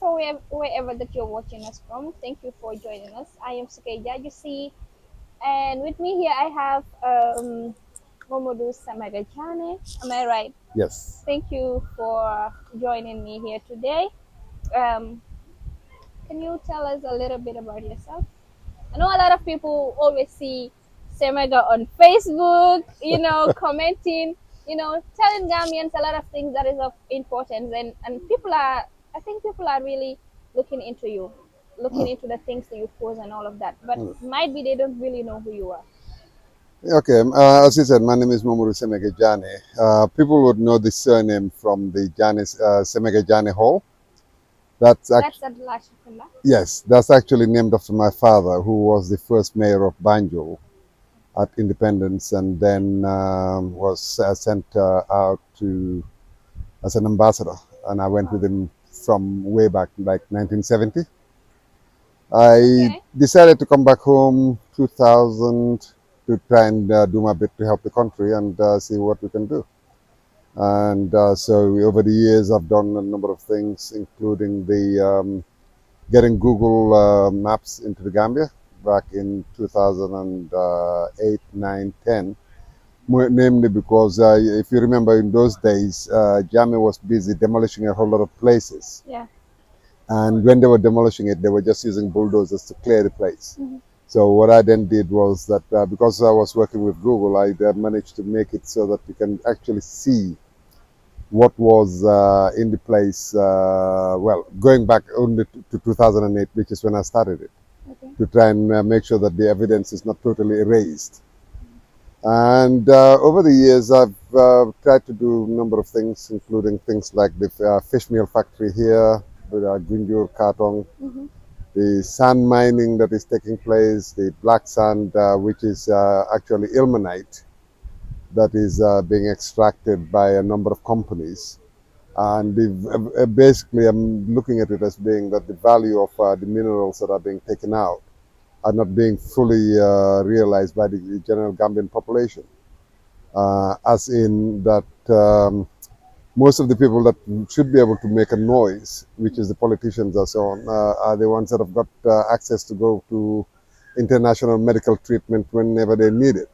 from wherever that you're watching us from. Thank you for joining us. I am Seja, you see, and with me here I have Momodu Semega Janneh. Am I right? Yes. Thank you for joining me here today. Um, can you tell us a little bit about yourself? I know a lot of people always see Semega on Facebook, commenting, telling Gambians a lot of things that is of importance, and people are, I think people are really looking into you, looking into the things that you post and all of that. But might be they don't really know who you are. Okay. As you said, my name is Muru Janneh. People would know the surname from the Semega Janneh Hall. That's That's actually at Lashikunda. yes, that's actually named after my father, who was the first mayor of Banjul at independence, and then was sent out to as an ambassador, and I went with Wow. him from way back, like 1970. I Okay. decided to come back home 2000 to try and do my bit to help the country and see what we can do. And so over the years, I've done a number of things, including the getting Google Maps into the Gambia back in 2008, 9, 10. Namely because if you remember in those days, Jammeh was busy demolishing a whole lot of places. Yeah. And when they were demolishing it, they were just using bulldozers to clear the place. Hmm. So what I then did was that because I was working with Google, I managed to make it so that you can actually see what was in the place, well, going back only to 2008, which is when I started it, Okay. to try and make sure that the evidence is not totally erased. And over the years, I've tried to do a number of things, including things like the fish meal factory here, the Gunjur Katong, Hmm. the sand mining that is taking place, the black sand, which is actually ilmenite, that is being extracted by a number of companies. And basically, I'm looking at it as being that the value of the minerals that are being taken out are not being fully realized by the general Gambian population. As in that most of the people that should be able to make a noise, which is the politicians and so on, are the ones that have got access to go to international medical treatment whenever they need it.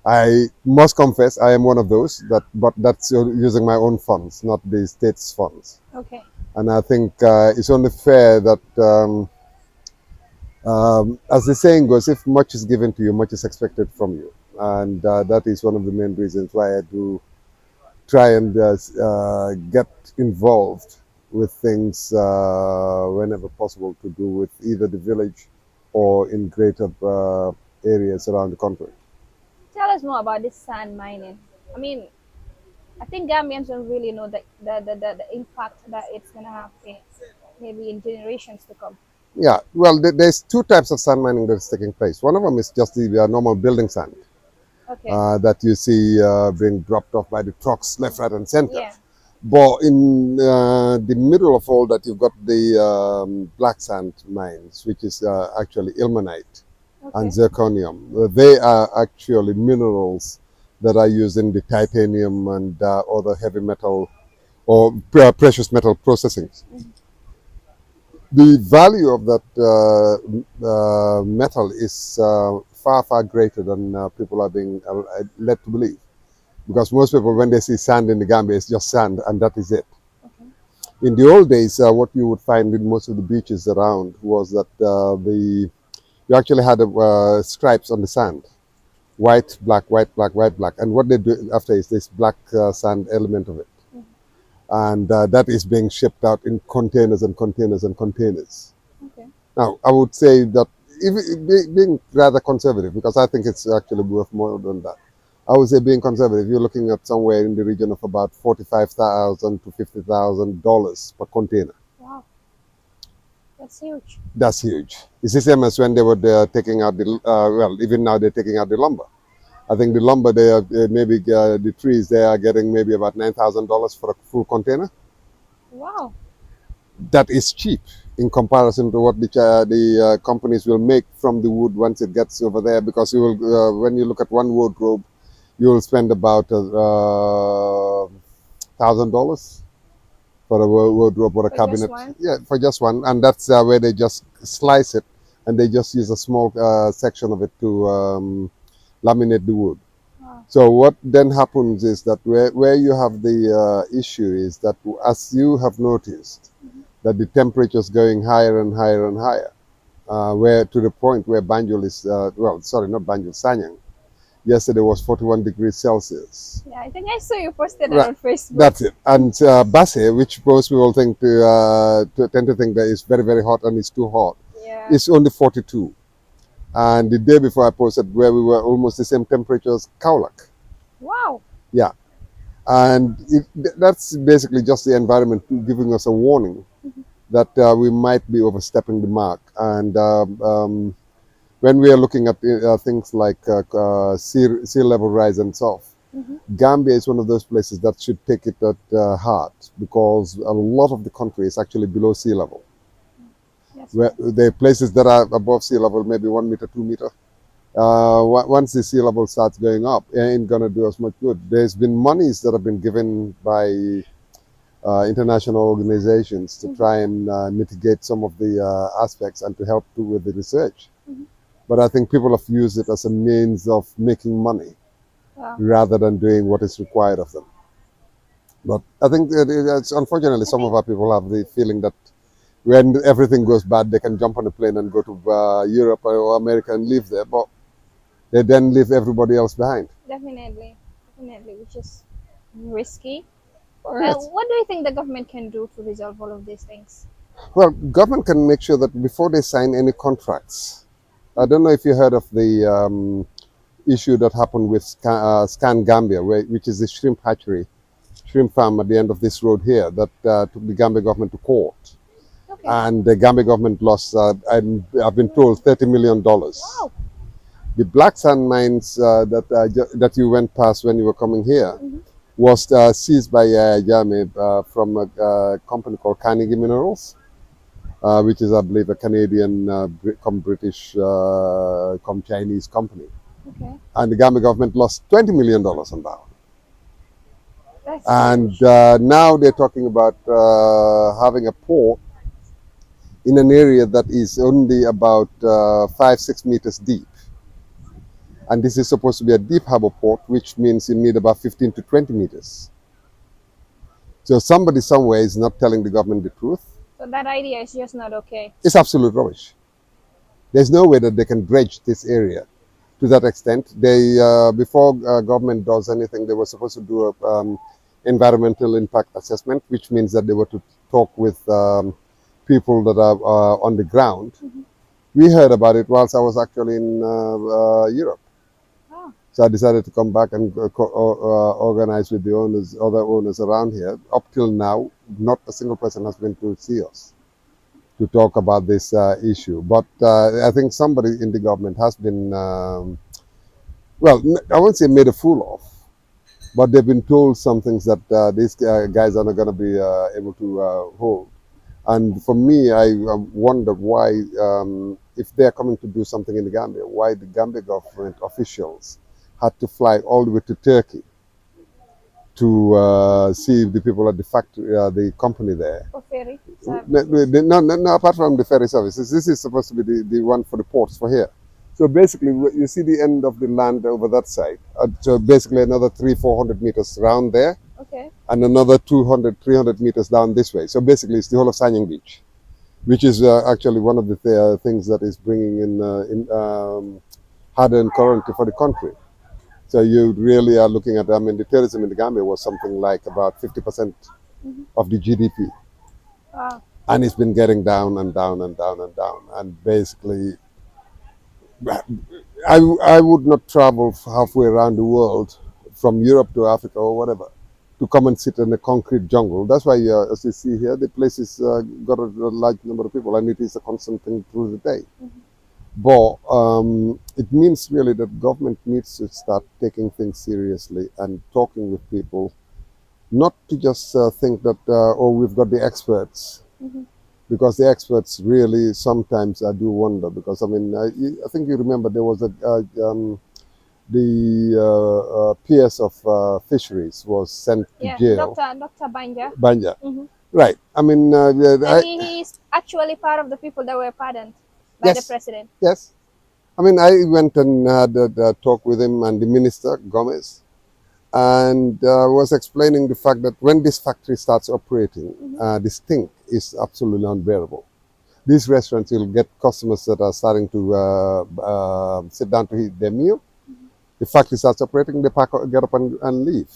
I must confess, I am one of those, but that's using my own funds, not the state's funds. Okay. And I think it's only fair that, as the saying goes, if much is given to you, much is expected from you. And that is one of the main reasons why I do try and get involved with things whenever possible to do with either the village or in greater areas around the country. Tell us more about this sand mining. I mean, I think Gambians don't really know the impact that it's gonna have maybe in generations to come. Yeah, well, there's two types of sand mining that is taking place. One of them is just the normal building sand Okay. that you see being dropped off by the trucks left, right, and center. Yeah. But in the middle of all that, you've got the black sand mines, which is actually ilmenite and Okay. zirconium. They are actually minerals that are used in the titanium and other heavy metal or precious metal processing. Mhm. The value of that metal is far, far greater than people are being led to believe. Because most people, when they see sand in the Gambia, it's just sand and that is it. Okay. In the old days, what you would find in most of the beaches around was that you actually had stripes on the sand, white, black, white, black, white, black, and what they do after is this black sand element of it, Mhm. and that is being shipped out in containers and containers and containers. Okay. Now, I would say that being rather conservative, because I think it's actually worth more than that. I would say being conservative, you're looking at somewhere in the region of about $45,000 to $50,000 per container. Wow, that's huge. That's huge. It's the same as when they were taking out the, well, even now they're taking out the lumber. I think the lumber, they are maybe the trees, they are getting maybe about $9,000 for a full container. Wow. That is cheap in comparison to what the companies will make from the wood once it gets over there. Because you will, when you look at one wardrobe, you will spend about $1,000 for a wardrobe or a For just cabinet. one? Yeah, for just one, and that's where they just slice it, and they just use a small section of it to laminate the wood. Wow. So what then happens is that where you have the issue is that, as you have noticed, that the temperature is going higher and higher and higher, where to the point where Banjul is, well, sorry, not Banjul, Sanyang. Yesterday was 41 degrees Celsius. Yeah, I think I saw you posted that Right, on Facebook. that's it. And Basse, which most people think to tend to think that it's very, very hot and it's too hot, Yeah. it's only 42. And the day before I posted where we were almost the same temperature as Kaulak. Wow. Yeah. And that's basically just the environment giving us a warning that we might be overstepping the mark. And when we are looking at things like sea level rise and so on, Gambia is one of those places that should take it at heart, because a lot of the country is actually below sea level. Yes. Where there are places that are above sea level, maybe 1 meter, 2 meter. Once the sea level starts going up, it ain't gonna do us much good. There's been monies that have been given by international organizations to try and mitigate some of the aspects and to help with the research. But I think people have used it as a means of making money Wow. rather than doing what is required of them. But I think it's unfortunately some of our people have the feeling that when everything goes bad, they can jump on a plane and go to Europe or America and live there. But they then leave everybody else behind. Definitely. Definitely, which is risky. Right. What do you think the government can do to resolve all of these things? Well, government can make sure that before they sign any contracts, I don't know if you heard of the issue that happened with Scan Gambia, which is the shrimp hatchery, shrimp farm at the end of this road here, that took the Gambia government to court. Okay. And the Gambia government lost, I've been told, $30 million. Wow. The black sand mines that you went past when you were coming here was seized by Janneh from a company called Carnegie Minerals, which is, I believe, a Canadian, come British, come Chinese company. Okay. And the Gambia government lost $20 million on that one. That's And huge. now they're talking about having a port in an area that is only about 5-6 meters deep. And this is supposed to be a deep harbor port, which means you need about 15 to 20 meters. So somebody somewhere is not telling the government the truth. So that idea is just not okay. It's absolute rubbish. There's no way that they can dredge this area to that extent. They, before government does anything, they were supposed to do a environmental impact assessment, which means that they were to talk with people that are on the ground. We heard about it whilst I was actually in Europe. Oh. So I decided to come back and organize with the owners, other owners around here. Up till now, not a single person has been to see us to talk about this issue. But I think somebody in the government has been, well, I won't say made a fool of, but they've been told some things that these guys are not going to be able to hold. And for me, I wonder why, if they're coming to do something in the Gambia, why the Gambia government officials had to fly all the way to Turkey to see the people at the factory, the company there. For ferry No, apart from the ferry services, this is supposed to be the one for the ports for here. So basically, you see the end of the land over that side. So basically another 300-400 meters around there. Okay. And another 200-300 meters down this way. So basically, it's the whole of Sanyang Beach, which is actually one of the things that is bringing in hard-earned currency for the country. So you really are looking at, I mean, the tourism in the Gambia was something like about 50% of the GDP. Wow. And it's been getting down and down and down and down. And basically, I would not travel halfway around the world from Europe to Africa or whatever to come and sit in a concrete jungle. That's why, as you see here, the place has got a large number of people, and it is a constant thing through the day. But it means really that government needs to start taking things seriously and talking with people, not to just think that, oh, we've got the experts, because the experts really sometimes do wonder. Because, I mean, I think you remember there was the PS of fisheries was sent to Yeah. jail. Dr. Banja. Banja. Right. I mean, And he is actually part of the people that were pardoned by the yes, president. yes. I mean, I went and had a talk with him and the minister, Gomez, and was explaining the fact that when this factory starts operating, this stink is absolutely unbearable. These restaurants will get customers that are starting to sit down to eat their meal. The factory starts operating, they pack, get up and leave.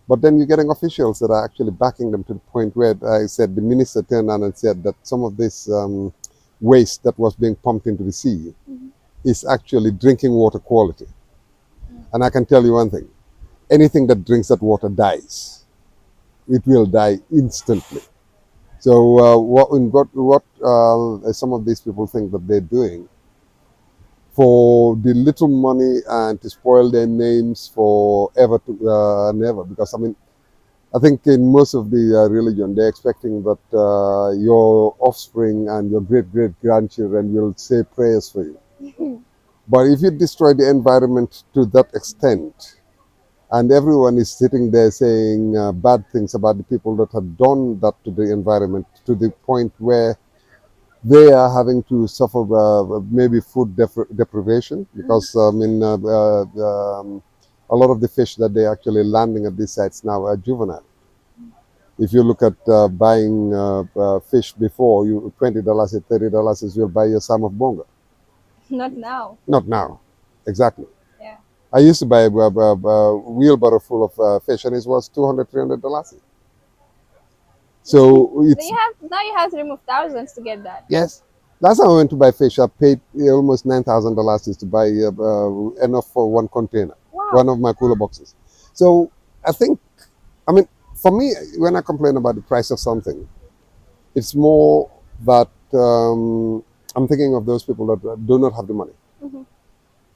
But then you're getting officials that are actually backing them to the point where I said the minister turned around and said that some of this waste that was being pumped into the sea is actually drinking water quality. And I can tell you one thing, anything that drinks that water dies. It will die instantly. So what some of these people think that they're doing for the little money and to spoil their names forever and ever, because I mean, I think in most of the religion, they're expecting that your offspring and your great great grandchildren will say prayers for you. But if you destroy the environment to that extent, and everyone is sitting there saying bad things about the people that have done that to the environment, to the point where they are having to suffer maybe food deprivation, because a lot of the fish that they're actually landing at these sites now are juvenile. If you look at buying fish before, you $20 and $30 is you'll buy your salmon of bonga. Not now. Not now, exactly. Yeah. I used to buy a wheelbarrow full of fish, and it was $200, $300. So it's Now you have to remove thousands to get that. yes. Last time I went to buy fish, I paid almost $9,000 to buy enough for one container, Wow. one of my cooler boxes. So I think, I mean, for me, when I complain about the price of something, it's more that I'm thinking of those people that do not have the money.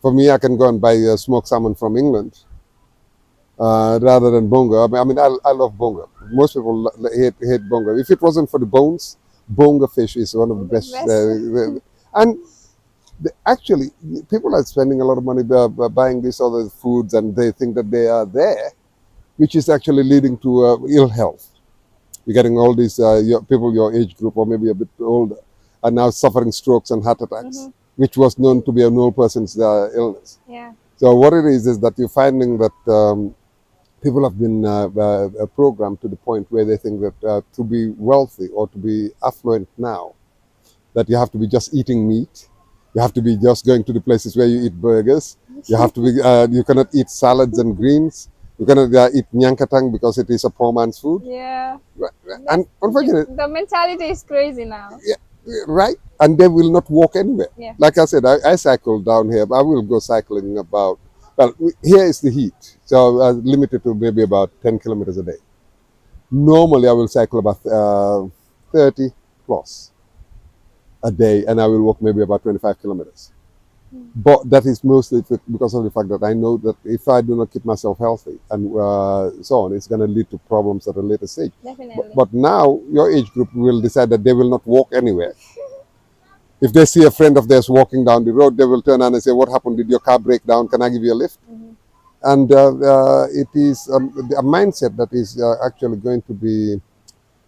For me, I can go and buy smoked salmon from England rather than bonga. I love bonga. Most people hate bonga. If it wasn't for the bones, bonga fish is one of the best. And actually, people are spending a lot of money buying these other foods, and they think that they are there, which is actually leading to ill health. You're getting all these people your age group or maybe a bit older are now suffering strokes and heart attacks, which was known to be an old person's illness. Yeah. So what it is that you're finding that people have been programmed to the point where they think that to be wealthy or to be affluent now, that you have to be just eating meat. You have to be just going to the places where you eat burgers. You have to be. You cannot eat salads and greens. You cannot eat nyankatang because it is a poor man's food. Yeah. And unfortunately, the mentality is crazy now. yeah, right? And they will not walk anywhere. Yeah. Like I said, I cycle down here. I will go cycling about, well, here is the heat. So limited to maybe about 10 kilometers a day. Normally, I will cycle about 30 plus a day, and I will walk maybe about 25 kilometers. But that is mostly because of the fact that I know that if I do not keep myself healthy and so on, it's going to lead to problems at a later stage. Definitely. But now your age group will decide that they will not walk anywhere. If they see a friend of theirs walking down the road, they will turn around and say, "What happened? Did your car break down? Can I give you a lift?" And it is a mindset that is actually going to be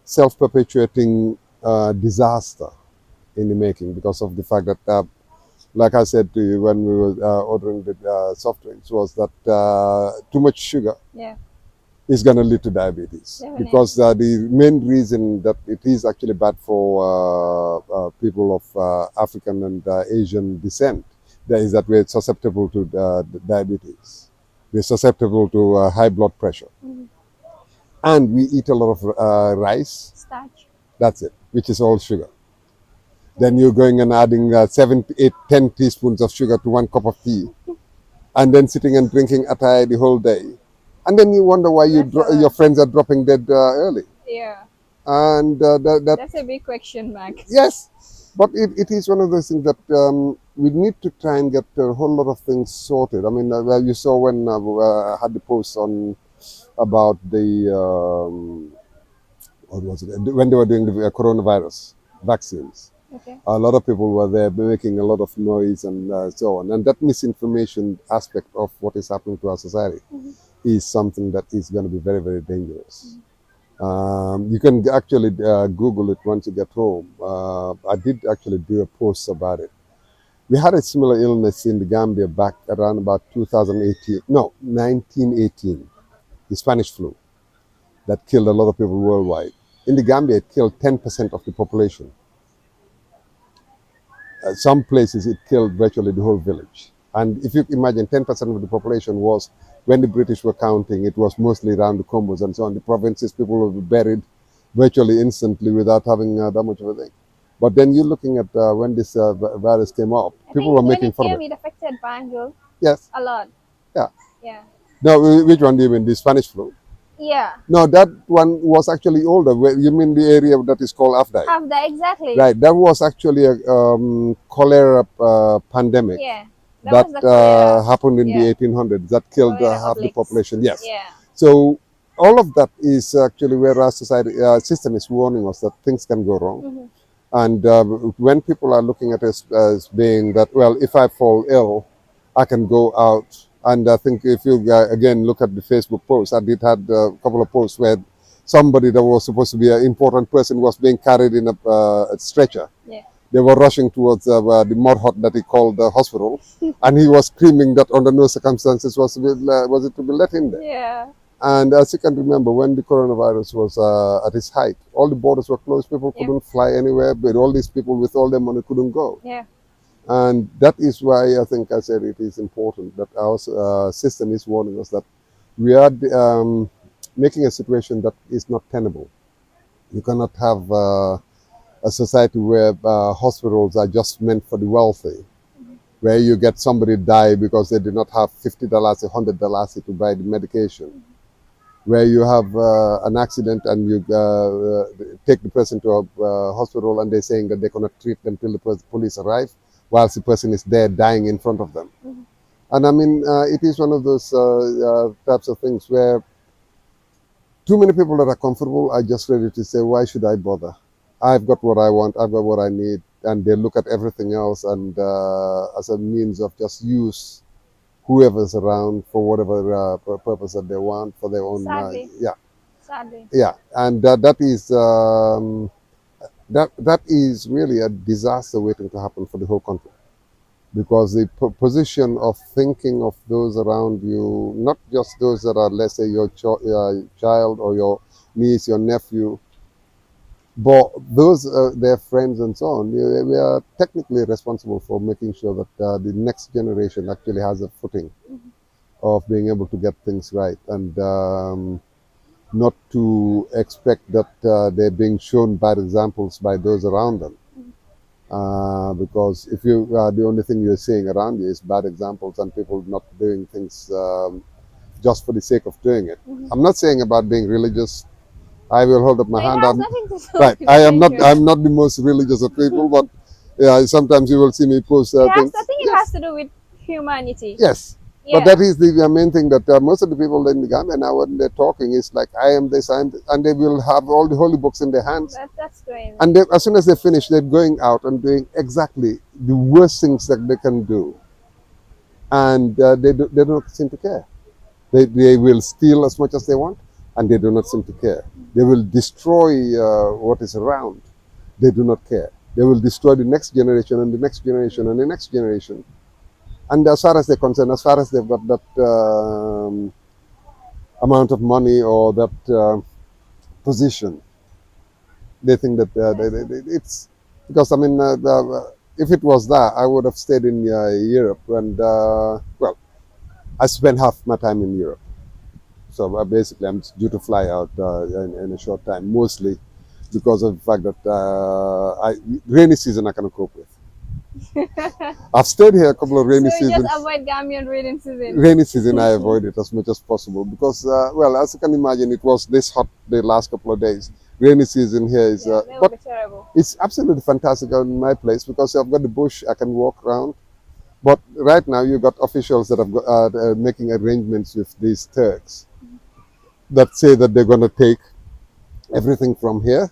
self-perpetuating disaster in the making, because of the fact that like I said to you when we were ordering the soft drinks, was that too much sugar is going to lead to diabetes. Definitely. Because the main reason that it is actually bad for people of African and Asian descent is that we're susceptible to diabetes. We're susceptible to high blood pressure. And we eat a lot of rice. Starch. That's it, which is all sugar. Then you're going and adding 7, 8, 10 teaspoons of sugar to 1 cup of tea, and then sitting and drinking atay the whole day. And then you wonder why your friends are dropping dead early. Yeah. And that's a big question mark. Yes, but it is one of those things that we need to try and get a whole lot of things sorted. I mean, you saw when I had the post on about the what was it, when they were doing the coronavirus vaccines. Okay. A lot of people were there making a lot of noise and so on. And that misinformation aspect of what is happening to our society is something that is going to be very, very dangerous. You can actually Google it once you get home. I did actually do a post about it. We had a similar illness in the Gambia back around about 2018, no, 1918, the Spanish flu that killed a lot of people worldwide. In the Gambia, it killed 10% of the population. Some places it killed virtually the whole village. And if you imagine 10% of the population was, when the British were counting, it was mostly around the Combos and so on. The provinces, people were buried virtually instantly without having that much of a thing. But then you're looking at when this virus came up, I people think were when making it fun of came, it. it affected Banjul Yes, a lot. yeah. Yeah. Now, which one do you mean? The Spanish flu? Yeah. No, that one was actually older. You mean the area that is called Afdai? Have that exactly. Right, that was actually a cholera pandemic Yeah. That that was the cholera. happened in the Yeah. 1800s that killed Cholera half the obliques. population. Yes. Yeah. So all of that is actually where our society system is warning us that things can go wrong. Mm-hmm. And when people are looking at us as being that, well, if I fall ill, I can go out. And I think if you again look at the Facebook post, I did had a couple of posts where somebody that was supposed to be an important person was being carried in a stretcher. Yeah. They were rushing towards the mud hut that he called the hospital, and he was screaming that under no circumstances was it to be let in there. Yeah. And as you can remember, when the coronavirus was at its height, all the borders were closed. People couldn't fly anywhere, but all these people with all their money couldn't go. Yeah. And that is why I think I said it is important that our system is warning us that we are making a situation that is not tenable. You cannot have a society where hospitals are just meant for the wealthy, where you get somebody die because they did not have $50, $100 to buy the medication, where you have an accident and you take the person to a hospital and they're saying that they cannot treat them till the police arrive, whilst the person is there dying in front of them. And I mean, it is one of those types of things where too many people that are comfortable are just ready to say, why should I bother? I've got what I want, I've got what I need, and they look at everything else and as a means of just use whoever's around for whatever purpose that they want for their own. Sadly. Sadly. Yeah, and that is really a disaster waiting to happen for the whole country, because the position of thinking of those around you, not just those that are, let's say, your child or your niece, your nephew, but those their friends and so on. We are technically responsible for making sure that the next generation actually has a footing of being able to get things right, and not to expect that they're being shown bad examples by those around them. Because if you the only thing you're seeing around you is bad examples and people not doing things just for the sake of doing it. I'm not saying about being religious. I will hold up my So it hand. has nothing to do Right. with I am not. religion. I'm not the most religious of people, but yeah, sometimes you will see me post It has, things. I think it has to do with humanity. Yes. Yeah. But that is the main thing, that most of the people in the Gambia now, when they're talking, is like, I am this, and they will have all the holy books in their hands. That's crazy. And they, as soon as they finish, they're going out and doing exactly the worst things that they can do. And they don't seem to care. They will steal as much as they want, and they do not seem to care. They will destroy what is around. They do not care. They will destroy the next generation and the next generation and the next generation. And as far as they're concerned, as far as they've got that amount of money or that position, they think that it's because, I mean, if it was that, I would have stayed in Europe. And well, I spent half my time in Europe, so basically I'm due to fly out in a short time, mostly because of the fact that rainy season I cannot cope with. I've stayed here a couple of rainy So you seasons. just avoid Gambian rainy season. Rainy season, I avoid it as much as possible because, well, as you can imagine, it was this hot the last couple of days. Rainy season here is, That would but be terrible. it's absolutely fantastic in my place because I've got the bush, I can walk around. But right now, you've got officials that are making arrangements with these Turks that say that they're going to take everything from here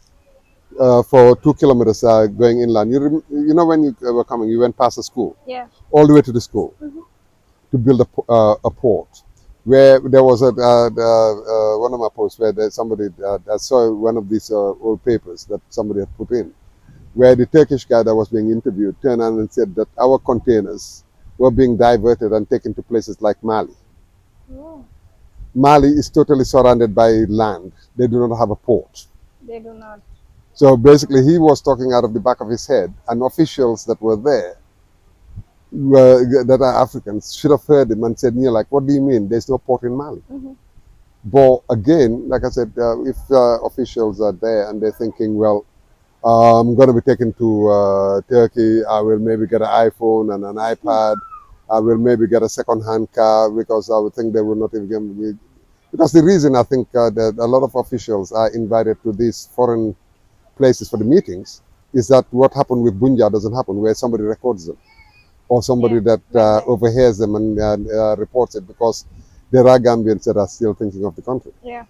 for 2 kilometers going inland. You know, when you were coming, you went past the school, Yeah. all the way to the school to build a port. where there was one of my posts where there's somebody I saw one of these old papers that somebody had put in, where the Turkish guy that was being interviewed turned around and said that our containers were being diverted and taken to places like Mali. Oh, Mali is totally surrounded by land. They do not have a port. they do not. So basically, he was talking out of the back of his head, and officials that were there that are Africans should have heard him and said, "Yeah, like, what do you mean? There's no port in Mali." Mm-hmm. But again, like I said, if officials are there and they're thinking, well, I'm going to be taken to Turkey, I will maybe get an iPhone and an iPad. I will maybe get a second-hand car because I would think they will not even give me. Because the reason I think that a lot of officials are invited to these foreign places for the meetings is that what happened with Bunja doesn't happen, where somebody records them or somebody Yeah, that like that. overhears them and reports it, because there are Gambians that are still thinking of the country. Yeah.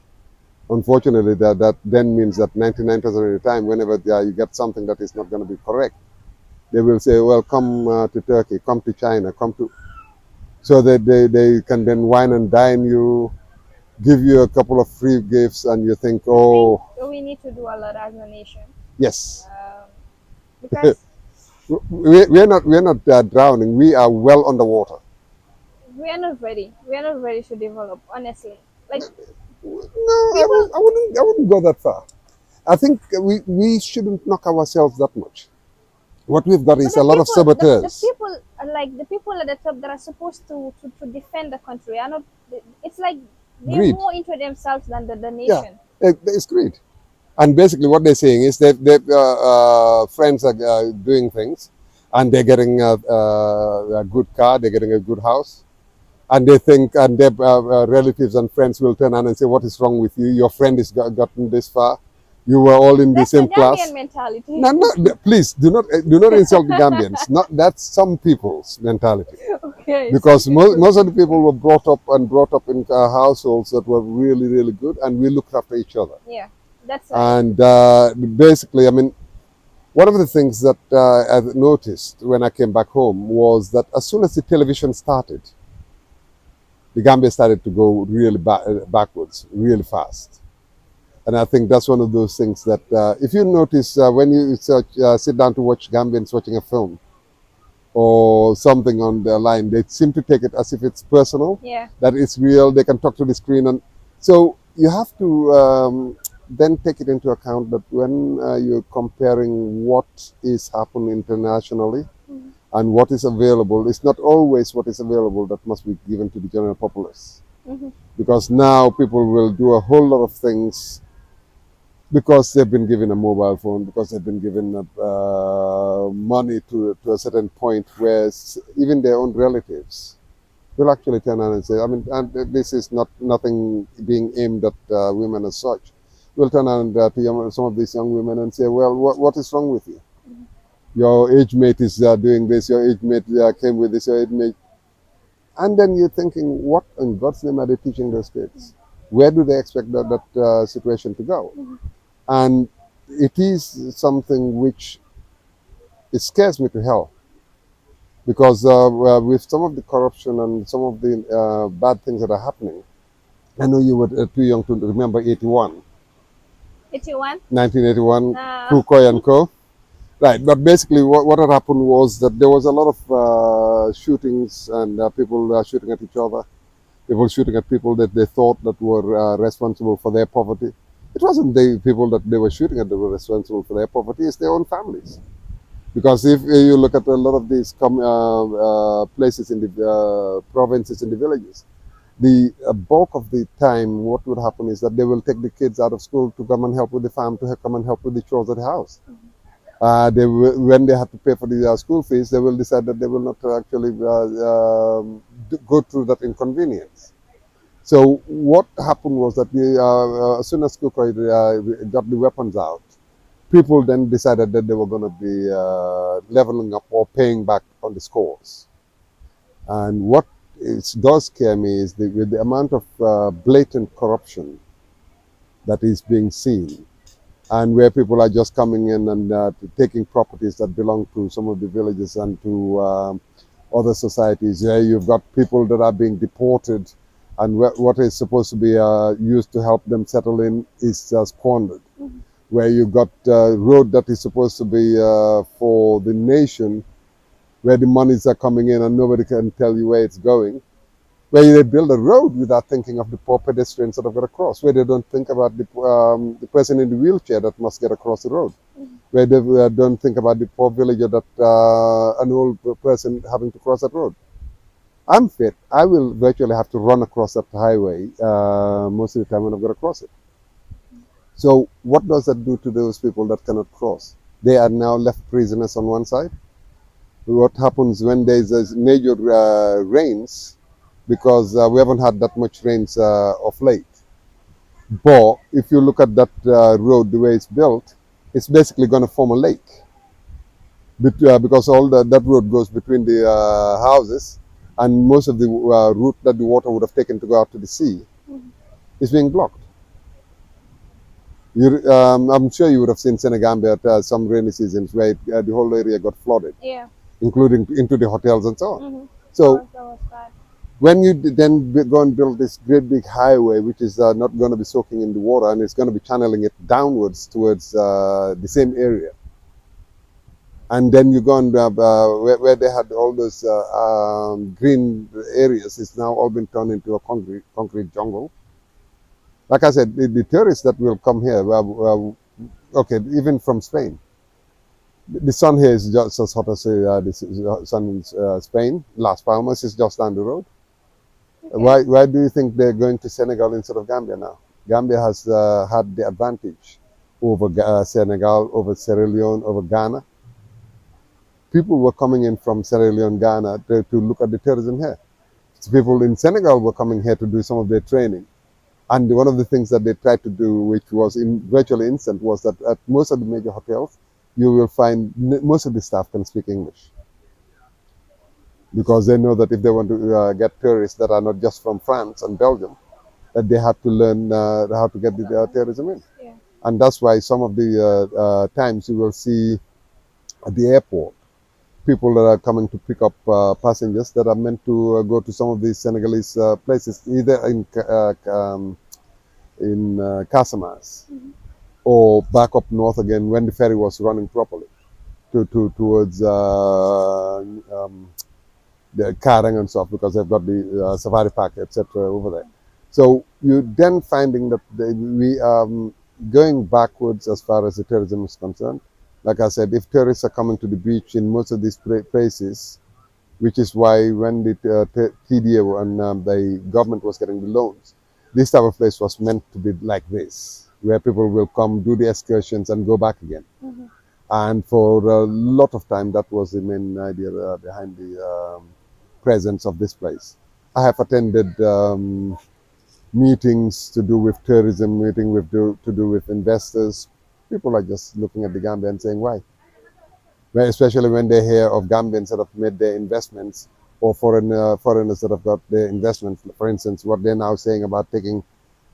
Unfortunately, that then means that 99% of the time, whenever you get something that is not going to be correct, they will say, well, come to Turkey, come to China, come to... So that they can then wine and dine you, give you a couple of free gifts, and you think, I think oh, we need to do a lot as a nation, yes. because We're not drowning. We are well underwater. we are not ready. We are not ready to develop, honestly. Like No, people, I wouldn't go that far. I think we shouldn't knock ourselves that much. What we've got but is a lot of the saboteurs. people, like the people at the top that are supposed to defend the country are not. It's like they're Greed. more into themselves than the Yeah, nation. it's greed. And basically, what they're saying is that their friends are doing things, and they're getting a good car, they're getting a good house, and they think, and their relatives and friends will turn around and say, "What is wrong with you? Your friend has gotten this far. You were all in the That's the same class." Gambian mentality. No, no, please do not insult the Gambians. Not that's some people's mentality, Okay, some because people. most of the people were brought up in households that were really really good, and we looked after each other. Yeah, that's right. And basically, I mean, one of the things that I've noticed when I came back home was that as soon as the television started, the Gambia started to go really backwards, really fast. And I think that's one of those things that, if you notice, when you sit down to watch Gambians watching a film or something on the line, they seem to take it as if it's personal, Yeah. that it's real. They can talk to the screen, and so you have to then take it into account that when you're comparing what is happening internationally Mhm. and what is available, it's not always what is available that must be given to the general populace, Mhm. because now people will do a whole lot of things because they've been given a mobile phone, because they've been given money to a certain point where even their own relatives will actually turn around and say, I mean, and this is nothing being aimed at women as such. Will turn around to some of these young women and say, well, what is wrong with you? Your age mate is doing this, your age mate came with this, your age mate. And then you're thinking, what in God's name are they teaching those kids? Where do they expect that situation to go? And it is something which it scares me to hell, because with some of the corruption and some of the bad things that are happening, I know you were too young to remember 81, 81. 1981, Uh, Kukoi and Co. Right, but basically what had happened was that there was a lot of shootings, and people shooting at each other, people shooting at people that they thought that were responsible for their poverty. It wasn't the people that they were shooting at that were responsible for their poverty, it's their own families. Because if you look at a lot of these places in the provinces, in the villages, the bulk of the time, what would happen is that they will take the kids out of school to come and help with the farm, to come and help with the chores at the house. When they have to pay for the school fees, they will decide that they will not actually go through that inconvenience. So what happened was that as soon as Kukoi got the weapons out, people then decided that they were going to be leveling up or paying back on the scores. And what does scare me is with the amount of blatant corruption that is being seen, and where people are just coming in and taking properties that belong to some of the villages and to other societies. Yeah, you've got people that are being deported and what is supposed to be used to help them settle in is squandered. Where you got a road that is supposed to be for the nation, where the monies are coming in and nobody can tell you where it's going, where they build a road without thinking of the poor pedestrians that have got to cross, where they don't think about the person in the wheelchair that must get across the road, where they don't think about the poor villager that an old person having to cross that road. I'm fit. I will virtually have to run across that highway most of the time when I've got to cross it. So what does that do to those people that cannot cross? They are now left prisoners on one side. What happens when there's major rains, because we haven't had that much rains of late. But if you look at that road, the way it's built, it's basically going to form a lake. Because that road goes between the houses, and most of the route that the water would have taken to go out to the sea is being blocked. I'm sure you would have seen Senegambia at some rainy seasons where the whole area got flooded, Yeah. including into the hotels and so on. So That was bad. when you then go and build this great big highway, which is not going to be soaking in the water, and it's going to be channeling it downwards towards the same area, and then you go and where they had all those green areas, it's now all been turned into a concrete jungle. Like I said, the tourists that will come here, okay, even from Spain, the sun here is just as hot as the sun in Spain. Las Palmas is just down the road. Okay. Why do you think they're going to Senegal instead of Gambia now? Gambia has had the advantage over Senegal, over Sierra Leone, over Ghana. People were coming in from Sierra Leone, Ghana to look at the tourism here. So people in Senegal were coming here to do some of their training. And one of the things that they tried to do, which was virtually instant, was that at most of the major hotels, you will find most of the staff can speak English. Because they know that if they want to get tourists that are not just from France and Belgium, that they have to learn how to get the tourism in. Yeah. And that's why some of the times you will see at the airport, people that are coming to pick up passengers that are meant to go to some of these Senegalese places, either in Casamance or back up north again when the ferry was running properly towards the Karang and stuff, because they've got the safari park, etc. over there. So you're then finding that we are going backwards as far as the tourism is concerned. Like I said, if tourists are coming to the beach in most of these places, which is why when the TDA and the government was getting the loans, this type of place was meant to be like this, where people will come, do the excursions, and go back again. And for a lot of time, that was the main idea behind the presence of this place. I have attended meetings to do with tourism, to do with investors. People are just looking at the Gambia and saying, why? Well, especially when they hear of Gambians that have made their investments, or foreigners that have got their investments. For instance, what they're now saying about taking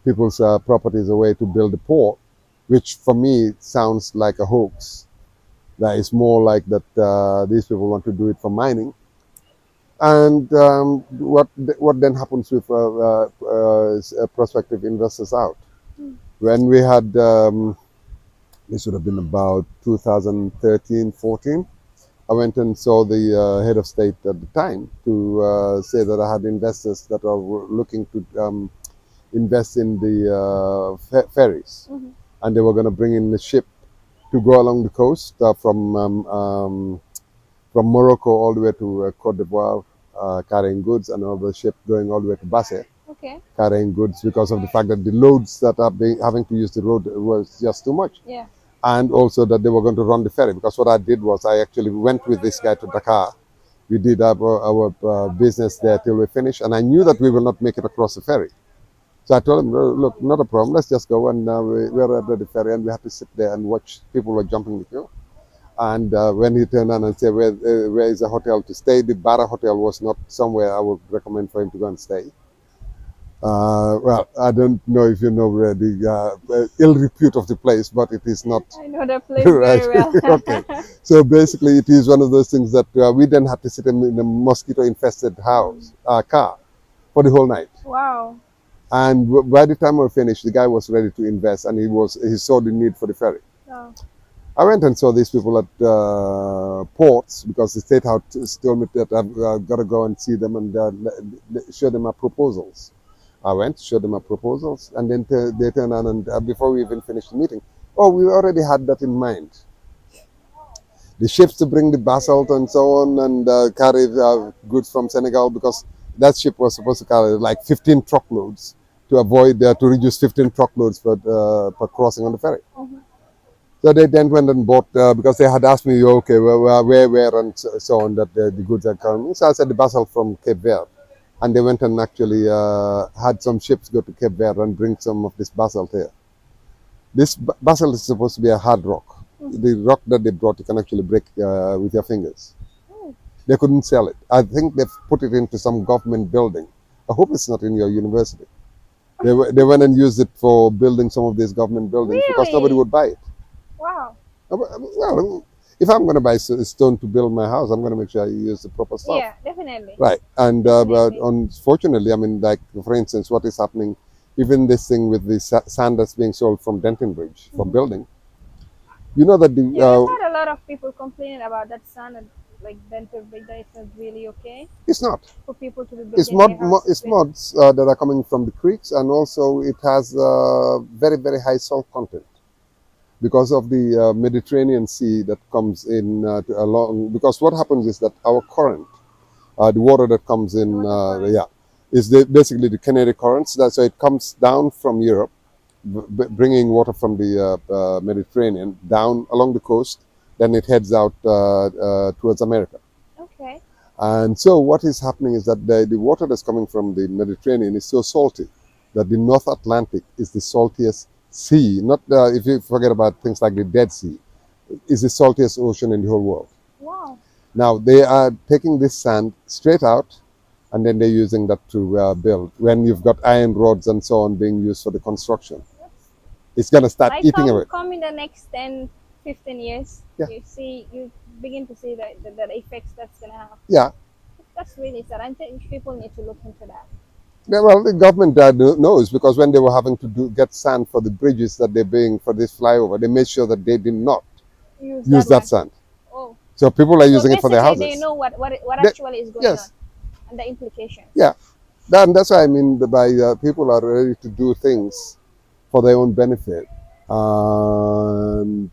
people's properties away to build a port, which for me sounds like a hoax. That is more like that these people want to do it for mining. And what then happens with prospective investors out? When we had, this would have been about 2013, 14, I went and saw the head of state at the time to say that I had investors that are looking to invest in the ferries. And they were going to bring in the ship to go along the coast from Morocco all the way to Cote d'Ivoire, carrying goods, and all the ship going all the way to Basse, Okay. carrying goods, because of the fact that the loads that are having to use the road was just too much. Yeah. And also that they were going to run the ferry, because what I did was I actually went with this guy to Dakar. We did our business there till we finished, and I knew that we will not make it across the ferry. So I told him, look, not a problem, let's just go. And we were at the ferry, and we had to sit there and watch people were jumping the queue. And when he turned on and said, where is a hotel to stay? The Barra Hotel was not somewhere I would recommend for him to go and stay. Well, I don't know if you know the ill repute of the place, but it is not. I know the place Right. very well. Okay. So basically, it is one of those things that we then had to sit in a mosquito-infested car for the whole night. Wow. And by the time we finished, the guy was ready to invest, and he saw the need for the ferry. Oh. I went and saw these people at ports because the state house told me that I've got to go and see them and show them my proposals. I went, showed them my proposals, and then they turned on and before we even finished the meeting, oh, we already had that in mind. The ships to bring the basalt and so on and carry goods from Senegal, because that ship was supposed to carry like 15 truckloads to avoid, to reduce 15 truckloads per crossing on the ferry. Mhm. So they then went and bought, because they had asked me, okay, where, and so on, that the goods are coming. So I said the basalt from Cape Verde. And they went and actually had some ships go to Cape Verde and bring some of this basalt here. This basalt is supposed to be a hard rock. The rock that they brought, you can actually break with your fingers. Oh. They couldn't sell it. I think they've put it into some government building. I hope it's not in your university. They went and used it for building some of these government buildings because nobody Really? would buy it. Wow. Well, if I'm going to buy stone to build my house, I'm going to make sure I use the proper stuff. Yeah, definitely. Right. And Definitely. unfortunately, I mean, like, for instance, what is happening, even this thing with the sand that's being sold from Denton Bridge for building, you know that Yeah, I've had a lot of people complaining about that sun and like dental bridge that it's not really okay it's not. for people to be It's building their houses it's with. mods that are coming from the creeks, and also it has very, very high salt content because of the Mediterranean Sea that comes in along. Because what happens is that our current, the water that comes in, Water current. is basically the Canary currents. So it comes down from Europe, bringing water from the Mediterranean down along the coast. Then it heads out towards America. Okay. And so what is happening is that the water that's coming from the Mediterranean is so salty that the North Atlantic is the saltiest sea. Not if you forget about things like the Dead Sea, is the saltiest ocean in the whole world. Wow. Now they are taking this sand straight out, and then they're using that to build. When you've got iron rods and so on being used for the construction, it's going to start Like eating away. come in the next 10, 15 years, Yeah. you begin to see the effects that's gonna have. Yeah. That's really sad. I think people need to look into that. Yeah, well, the government knows, because when they were having to get sand for the bridges that they're building for this flyover, they made sure that they did not use That that one. sand. Oh. So people are So using it for their basically they houses. know what They- actually is going on yes, and the implications. yeah. That's why I mean by people are ready to do things for their own benefit. And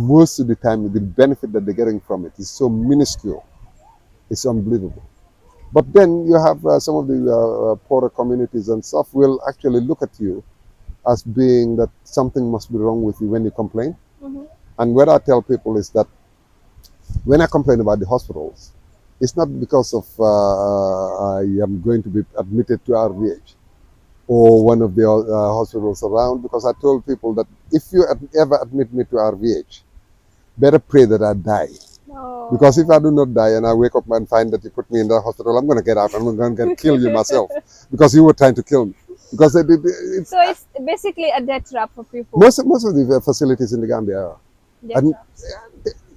most of the time, the benefit that they're getting from it is so minuscule. It's unbelievable. But then you have some of the poorer communities and stuff will actually look at you as being that something must be wrong with you when you complain. Mm-hmm. And what I tell people is that when I complain about the hospitals, it's not because of I am going to be admitted to RVH or one of the hospitals around, because I told people that if you ever admit me to RVH, better pray that I die. No. Because if I do not die and I wake up and find that you put me in the hospital, I'm going to get out. I'm going to kill you myself because you were trying to kill me. Because it's, So it's basically a death trap for people. most of the facilities in the Gambia are. Death And traps.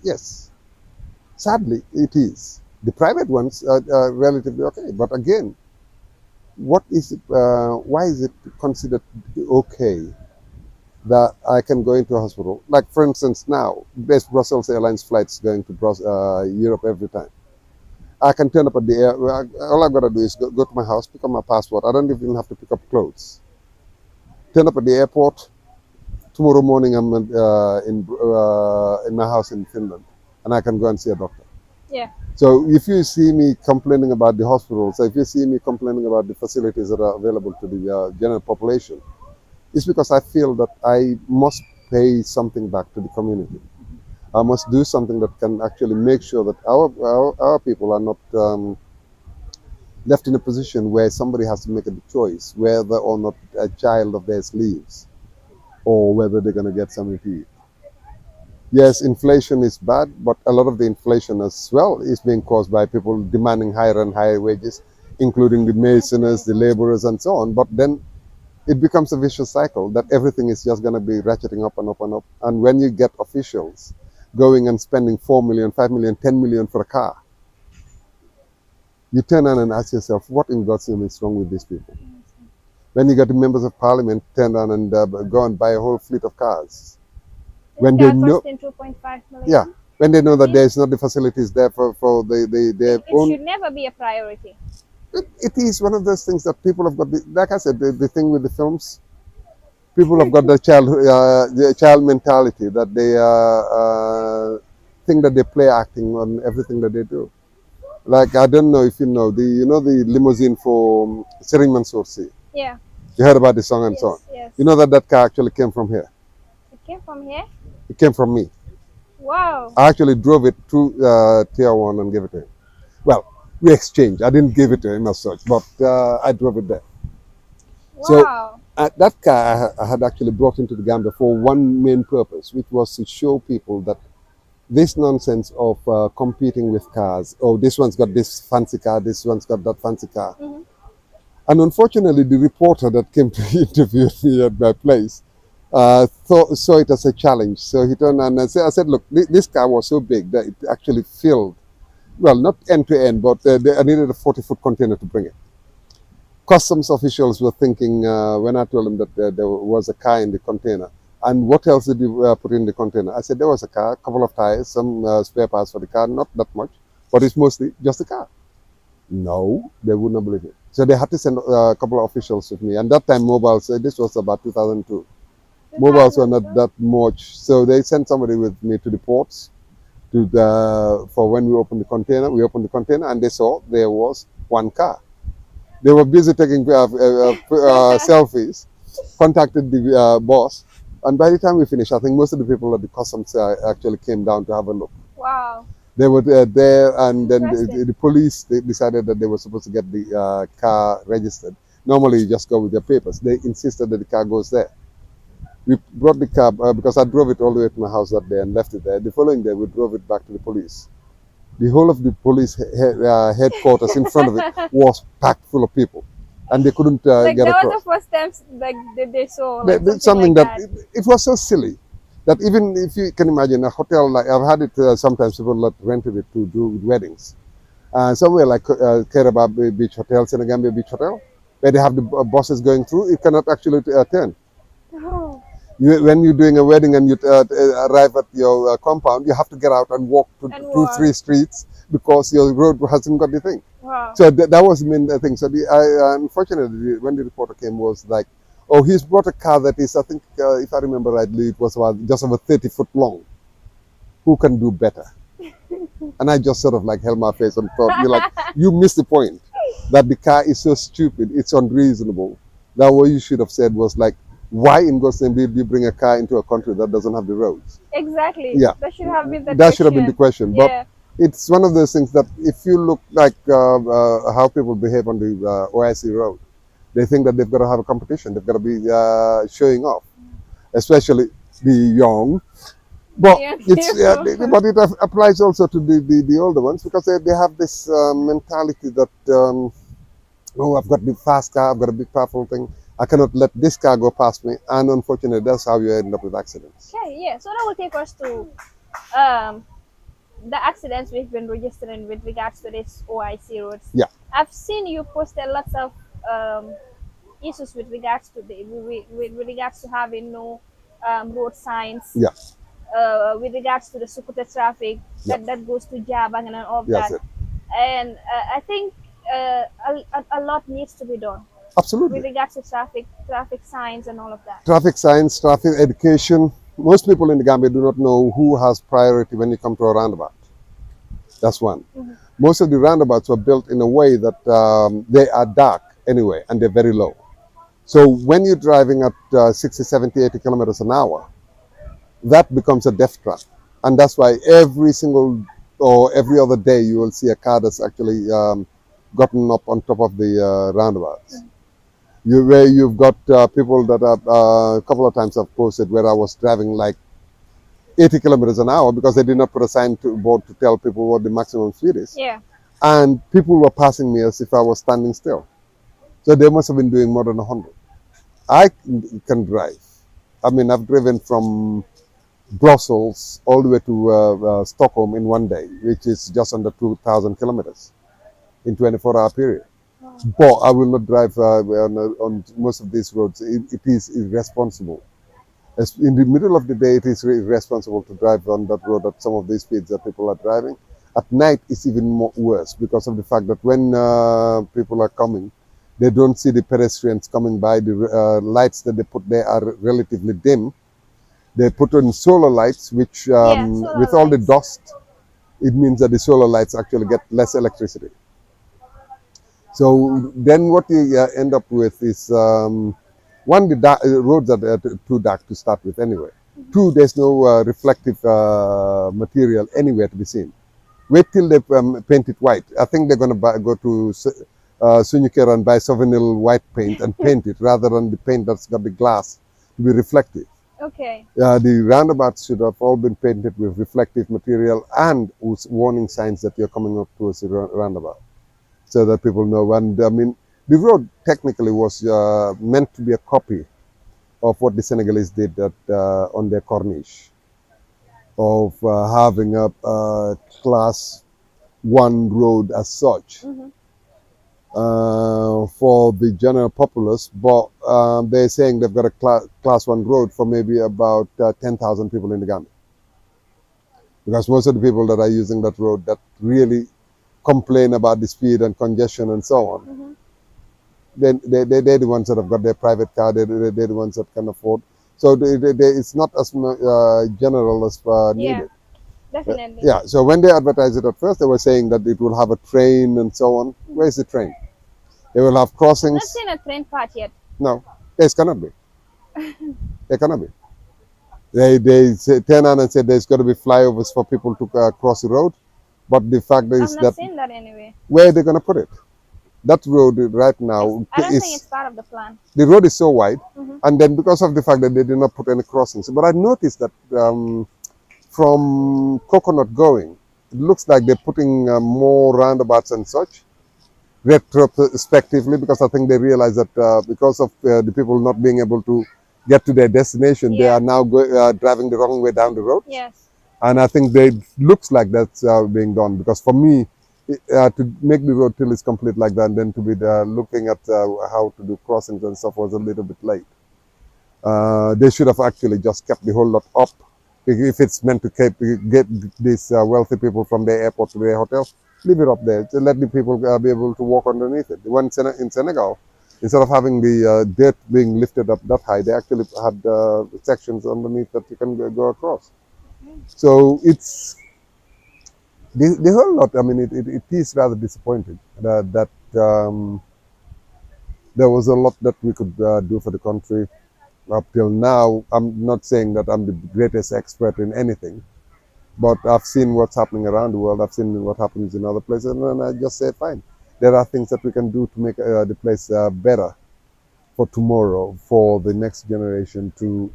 yes, sadly, it is. The private ones are relatively okay. But again, what is it, why is it considered okay that I can go into a hospital? Like, for instance, now, there's Brussels Airlines flights going to Europe every time. I can turn up at the air. All I got to do is go to my house, pick up my passport. I don't even have to pick up clothes. Turn up at the airport. Tomorrow morning, I'm in my house in Finland, and I can go and see a doctor. Yeah. So if you see me complaining about the hospitals, if you see me complaining about the facilities that are available to the general population, it's because I feel that I must pay something back to the community. I must do something that can actually make sure that our people are not left in a position where somebody has to make a choice whether or not a child of theirs leaves or whether they're going to get something to eat. Yes, inflation is bad, but a lot of the inflation as well is being caused by people demanding higher and higher wages, including the masoners, the laborers, and so on. But then it becomes a vicious cycle that everything is just going to be ratcheting up and up and up. And when you get officials going and spending 4 million, 5 million, 10 million for a car, You turn on and ask yourself, what in God's name is wrong with these people? When you get the members of parliament turn on and go and buy a whole fleet of cars. This When they car know, costing 2.5 yeah, million. when they know that It, there is not the facilities there for their it own. should never be a priority. It is one of those things that people have got, like I said, the thing with the films, people have got the child mentality that they think that they play acting on everything that they do. Like, I don't know if you know the limousine for Sering Mansoursi. Yeah. You heard about the song and so on. Yes. Yes. You know that car actually came from here. It came from here. It came from me. Wow. I actually drove it to Tier 1 and gave it to him. Well, we exchanged. I didn't give it to him as such, but I drove it there. So Wow. that car I had actually brought into the Gambia for one main purpose, which was to show people that this nonsense of competing with cars, oh, this one's got this fancy car, this one's got that fancy car. Mhm. And unfortunately, the reporter that came to interview me at my place saw it as a challenge. So he turned and I said, look, this car was so big that it actually filled, well, not end to end, but I needed a 40-foot container to bring it. Customs officials were thinking when I told them that there was a car in the container. And what else did you put in the container? I said, there was a car, a couple of tires, some spare parts for the car, not that much, but it's mostly just a car. No, they would not believe it. So they had to send a couple of officials with me. And that time, mobiles, this was about 2002. Mobiles were not that much. So they sent somebody with me to the ports for when we opened the container. We opened the container and they saw there was one car. They were busy taking selfies, contacted the boss. And by the time we finished, I think most of the people at the customs actually came down to have a look. Wow. They were there, and then Interesting. the police they decided that they were supposed to get the car registered. Normally, you just go with your papers. They insisted that the car goes there. We brought the car because I drove it all the way to my house that day and left it there. The following day, we drove it back to the police. The whole of the police headquarters in front of it was packed full of people, and they couldn't Like get that was across. the first time like they saw like Something something like that that. it was so silly that even if you can imagine a hotel, like I've had it sometimes, people that rented it to do weddings. Somewhere like Keraba Beach Hotel, Senegambia Beach Hotel, where they have the buses going through, it cannot actually turn. Oh. When you're doing a wedding and you arrive at your compound, you have to get out and walk to And two, walk. three streets because your road hasn't got the thing. Wow. So that was the main thing. So unfortunately, when the reporter came, was like, oh, he's brought a car that is, I think, if I remember rightly, it was about just over 30 foot long. Who can do better? And I just sort of like held my face and thought, you missed the point. That the car is so stupid, it's unreasonable. That what you should have said was like, why in God's name did you bring a car into a country that doesn't have the roads? Exactly. Yeah. That should have been the That should have been the question. But Yeah. it's one of those things that if you look like how people behave on the OIC road, they think that they've got to have a competition. They've got to be showing off, especially the young. But Yeah. but it applies also to the older ones because they have this mentality that oh, I've got the fast car, I've got a big powerful thing. I cannot let this car go past me, and unfortunately, that's how you end up with accidents. Okay, yeah. So that will take us to um, the accidents we've been registering with regards to this OIC roads. Yeah. I've seen you posted lots of issues with regards to with regards to having no road signs. Yeah. With regards to the Sukuta traffic Yeah. that goes to Jabang and all of Yes, that. And I think a lot needs to be done with absolutely. regards to traffic signs and all of that. Traffic signs, traffic education. Most people in the Gambia do not know who has priority when you come to a roundabout. That's one. Mhm. Most of the roundabouts were built in a way that they are dark anyway, and they're very low. So when you're driving at 60, 70, 80 kilometers an hour, that becomes a death trap. And that's why every single or every other day you will see a car that's actually gotten up on top of the roundabouts. Where you've got people that are a couple of times I've posted where I was driving like 80 kilometers an hour because they did not put a sign to board to tell people what the maximum speed is. Yeah. And people were passing me as if I was standing still. So they must have been doing more than 100. I can drive. I mean, I've driven from Brussels all the way to Stockholm in one day, which is just under 2,000 kilometers. in 24-hour period. Wow. But I will not drive on most of these roads. It is irresponsible. In the middle of the day, it is irresponsible to drive on that road at some of these speeds that people are driving. At night, it's even more worse because of the fact that when people are coming, they don't see the pedestrians coming by. The lights that they put there are relatively dim. They put on solar lights, which Yeah, solar with all the lights. dust, it means that the solar lights actually get less electricity. So then what you end up with is, one, the roads are too dark to start with anyway. Two, there's no reflective material anywhere to be seen. Wait till they paint it white. I think they're going to go to Sunyukera and buy Juvenile white paint and paint it rather than the paint that's got the glass to be reflective. Okay. The roundabouts should have all been painted with reflective material and with warning signs that you're coming up towards the roundabout, so that people know. And I mean, the road technically was meant to be a copy of what the Senegalese did on their Corniche, of having a class one road as such for the general populace, but they're saying they've got a class one road for maybe about 10,000 people in the Gambia. Because most of the people that are using that road that really complain about the speed and congestion and so on, they're the ones that have got their private car, they're the ones that can afford. So it's not as general as Yeah, needed. definitely. Yeah, so when they advertised it at first, they were saying that it will have a train and so on. Where's the train? They will have I've not crossings. seen a train part yet. No, there cannot be. There cannot be. They turn on and say there's got to be flyovers for people to cross the road. But the fact I've is not that seen that anyway. where are they going to put it? That road right now I don't think it's is, part of the plan. the road is so wide, and then because of the fact that they did not put any crossings. But I noticed that from Coconut going, it looks like they're putting more roundabouts and such retrospectively, because I think they realize that because of the people not being able to get to their destination, they Yeah. are now driving the wrong way down the road. Yes. And I think it looks like that's being done, because for me, to make the road till it's complete like that, and then to be looking at how to do crossings and stuff was a little bit late. They should have actually just kept the whole lot up. If it's meant to get these wealthy people from their airport to their hotel, leave it up there. To let the people be able to walk underneath it. The one in Senegal, instead of having the dirt being lifted up that high, they actually had sections underneath that you can go across. So it's the whole lot. I mean, it is rather disappointing that there was a lot that we could do for the country up till now. I'm not saying that I'm the greatest expert in anything, but I've seen what's happening around the world. I've seen what happens in other places, and I just say, fine. There are things that we can do to make the place better for tomorrow, for the next generation to,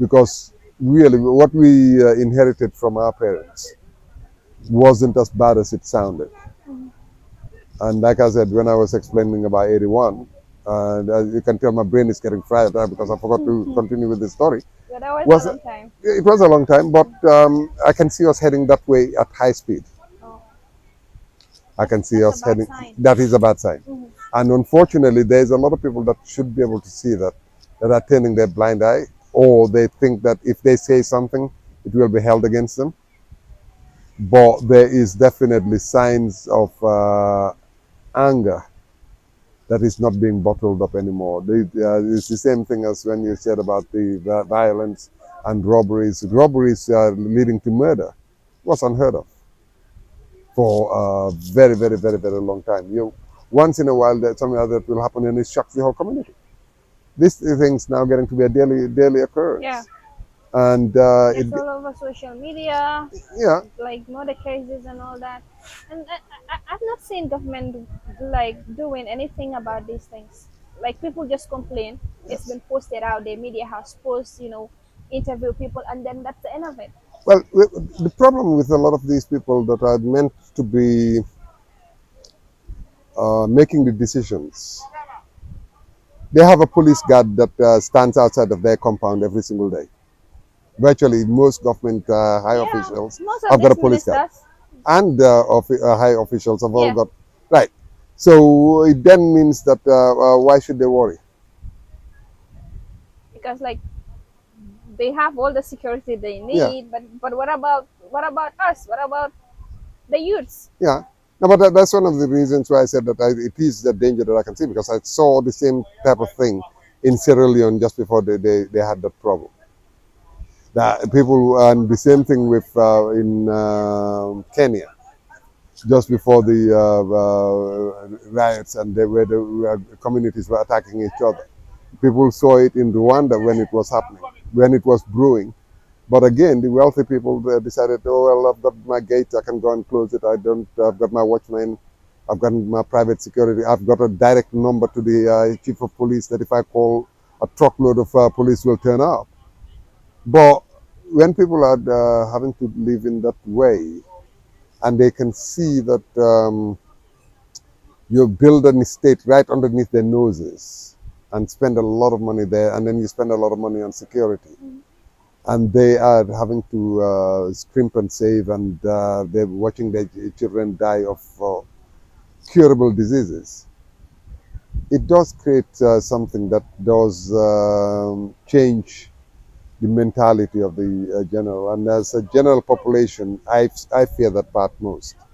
because really what we inherited from our parents wasn't as bad as it sounded. And like I said, when I was explaining about 81, and you can tell my brain is getting fried because I forgot to continue with the story. Yeah, that was Was a long time. It was a long time, but I can see us heading that way at high speed. Oh, I can see that's us a bad heading. sign. That is a bad sign. And unfortunately, there's a lot of people that should be able to see that are turning their blind eye, or they think that if they say something, it will be held against them. But there is definitely signs of anger that is not being bottled up anymore. It's the same thing as when you said about the violence and robberies. Robberies leading to murder was unheard of for a very, very, very, very long time. Once in a while, there's something that will happen and it shocks the whole community. This thing's now getting to be a daily occurrence. Yeah. And It's all over social media, yeah, like murder cases and all that. And I've not seen government like doing anything about these things. Like people just complain. It's been posted out there. Media has post, interview people, and then that's the end of it. well, the problem with a lot of these people that are meant to be making the decisions, they have a police guard that stands outside of their compound every single day. Virtually most government high Yeah, officials most of have got a these police guard, ministers. and high officials have all Yeah. got, right. So it then means that why should they worry? Because like they have all the security they Yeah, need, but what about us? What about the youths? yeah. No, but that's one of the reasons why I said that it is the danger that I can see, because I saw the same type of thing in Sierra Leone just before they had that problem. That people, and the same thing with in Kenya just before the riots, and where the communities were attacking each other. People saw it in Rwanda when it was happening, when it was brewing. But again, the wealthy people decided, oh, well, I've got my gate, I can go and close it. I've got my watchman, I've got my private security, I've got a direct number to the chief of police that if I call, a truckload of police will turn up. But when people are having to live in that way, and they can see that you build an estate right underneath their noses and spend a lot of money there, and then you spend a lot of money on security, and they are having to scrimp and save, and they're watching their children die of curable diseases. It does create something that does change the mentality of the general, and as a general population, I fear that part most.